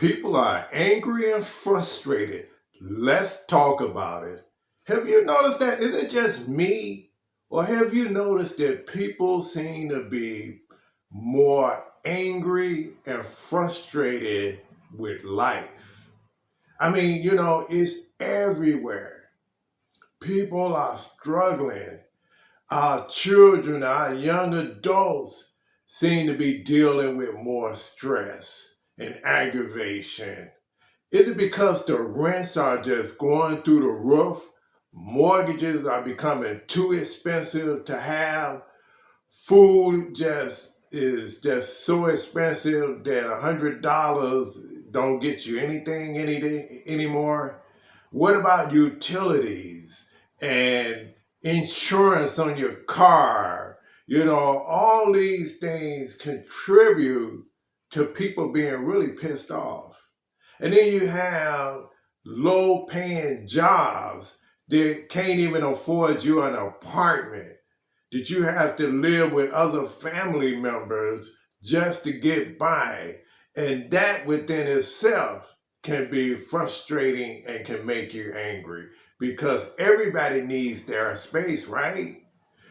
People are angry and frustrated. Let's talk about it. Have you noticed that? Is it just me? Or have you noticed that people seem to be more angry and frustrated with life? I mean, it's everywhere. People are struggling. Our children, our young adults seem to be dealing with more stress and aggravation. Is it because the rents are just going through the roof? Mortgages are becoming too expensive to have. Food just is just so expensive that $100 don't get you anything anymore. What about utilities and insurance on your car? All these things contribute to people being really pissed off. And then you have low paying jobs that can't even afford you an apartment, that you have to live with other family members just to get by. And that within itself can be frustrating and can make you angry because everybody needs their space, right?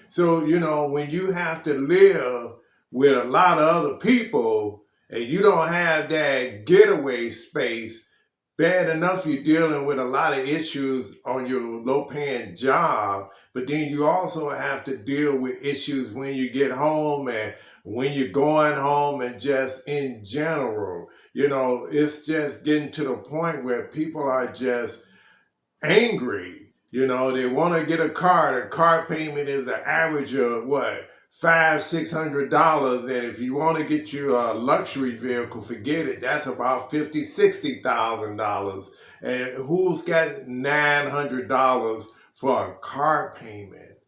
So, when you have to live with a lot of other people and you don't have that getaway space, bad enough you're dealing with a lot of issues on your low paying job, but then you also have to deal with issues when you get home and when you're going home and just in general. It's just getting to the point where people are just angry. They want to get a car. The car payment is an average of what, $500-600, and if you want to get you a luxury vehicle, forget it. That's about $50,000-60,000. And who's got $900 for a car payment?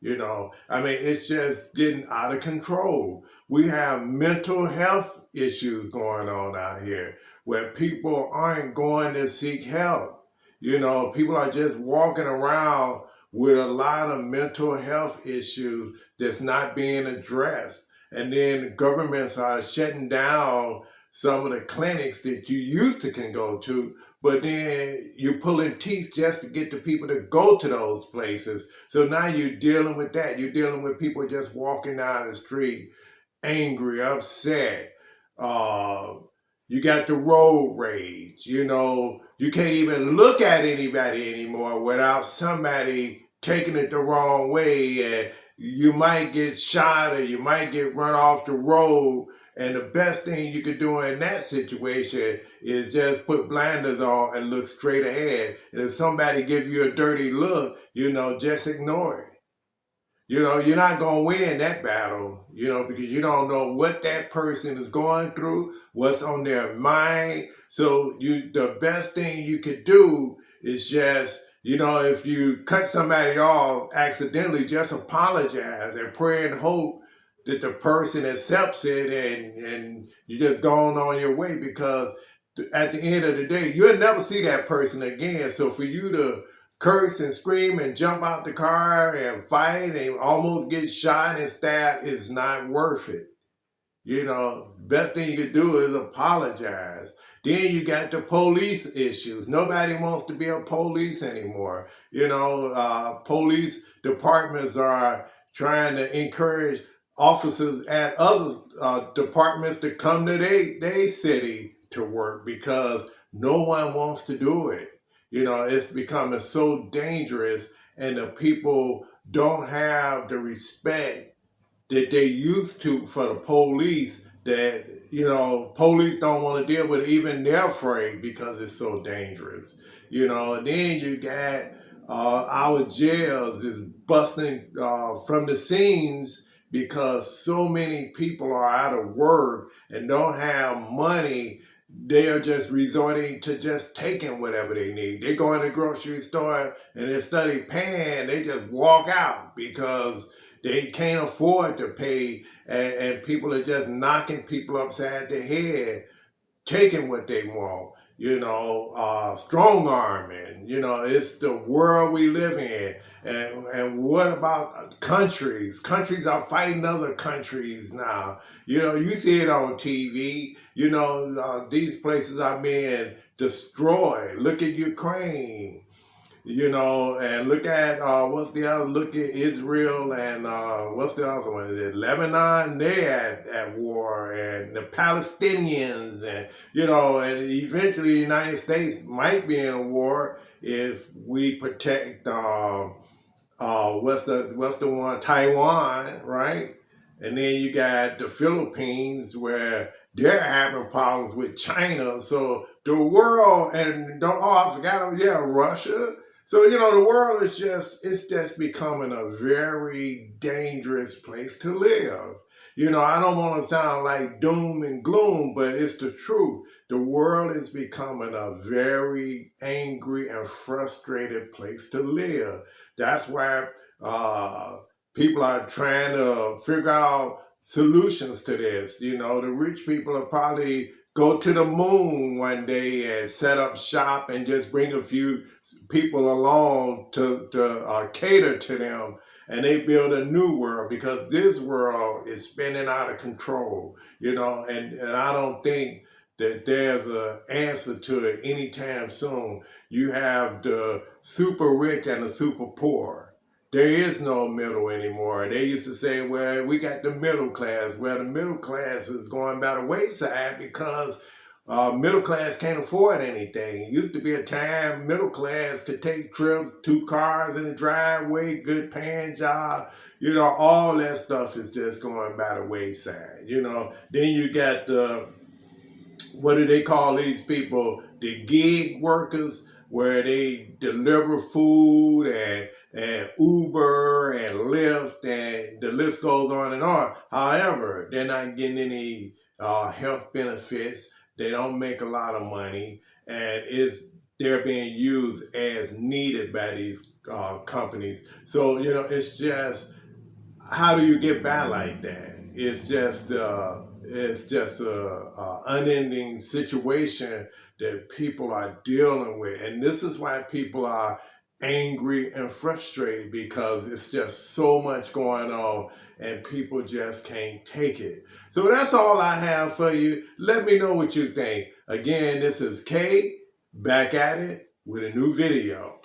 It's just getting out of control. We have mental health issues going on out here where people aren't going to seek help. People are just walking around with a lot of mental health issues that's not being addressed. And then governments are shutting down some of the clinics that you used to can go to, but then you're pulling teeth just to get the people to go to those places. So now you're dealing with that. You're dealing with people just walking down the street angry, upset. Uh, you got the road rage. You can't even look at anybody anymore without somebody taking it the wrong way, and you might get shot or you might get run off the road. And the best thing you could do in that situation is just put blinders on and look straight ahead. And if somebody gives you a dirty look, just ignore it. You're not going to win that battle, because you don't know what that person is going through, what's on their mind. So the best thing you could do is just, if you cut somebody off accidentally, just apologize and pray and hope that the person accepts it, and you just go on your way, because at the end of the day, you'll never see that person again. So for you to curse and scream and jump out the car and fight and almost get shot and stabbed is not worth it. Best thing you could do is apologize. Then you got the police issues. Nobody wants to be a police anymore. Police departments are trying to encourage officers at other departments to come to their city to work because no one wants to do it. It's becoming so dangerous, and the people don't have the respect that they used to for the police, that, police don't want to deal with it. Even they're afraid because it's so dangerous. And then you got our jails is busting from the seams because so many people are out of work and don't have money. They are just resorting to just taking whatever they need. They go in the grocery store and instead of paying, they just walk out because they can't afford to pay. And people are just knocking people upside the head, taking what they want. Strong arming. It's the world we live in. And what about countries? Countries are fighting other countries now. You see it on TV. These places are being destroyed. Look at Ukraine, and look at what's the other? Look at Israel and what's the other one? Is it Lebanon? They're at war, and the Palestinians, and eventually the United States might be in a war if we protect what's the one? Taiwan, right? And then you got the Philippines where they're having problems with China. So the world, and don't, oh, I forgot, yeah, Russia. So, the world is it's just becoming a very dangerous place to live. I don't want to sound like doom and gloom, but it's the truth. The world is becoming a very angry and frustrated place to live. That's why uh, people are trying to figure out solutions to this. The rich people are probably go to the moon one day and set up shop and just bring a few people along to cater to them, and they build a new world because this world is spinning out of control, and I don't think that there's an answer to it anytime soon. You have the super rich and the super poor. There is no middle anymore. They used to say, well, we got the middle class. Well, the middle class is going by the wayside because middle class can't afford anything. It used to be a time middle class could take trips, 2 cars in the driveway, good paying job. All that stuff is just going by the wayside. Then you got what do they call these people? The gig workers, where they deliver food and Uber and Lyft, and the list goes on and on. However, they're not getting any health benefits. They don't make a lot of money, and they're being used as needed by these companies. So it's just, how do you get by like that? It's just a unending situation that people are dealing with, and this is why people are angry and frustrated, because it's just so much going on and people just can't take it. So that's all I have for you. Let me know what you think. Again, this is Kay, back at it with a new video.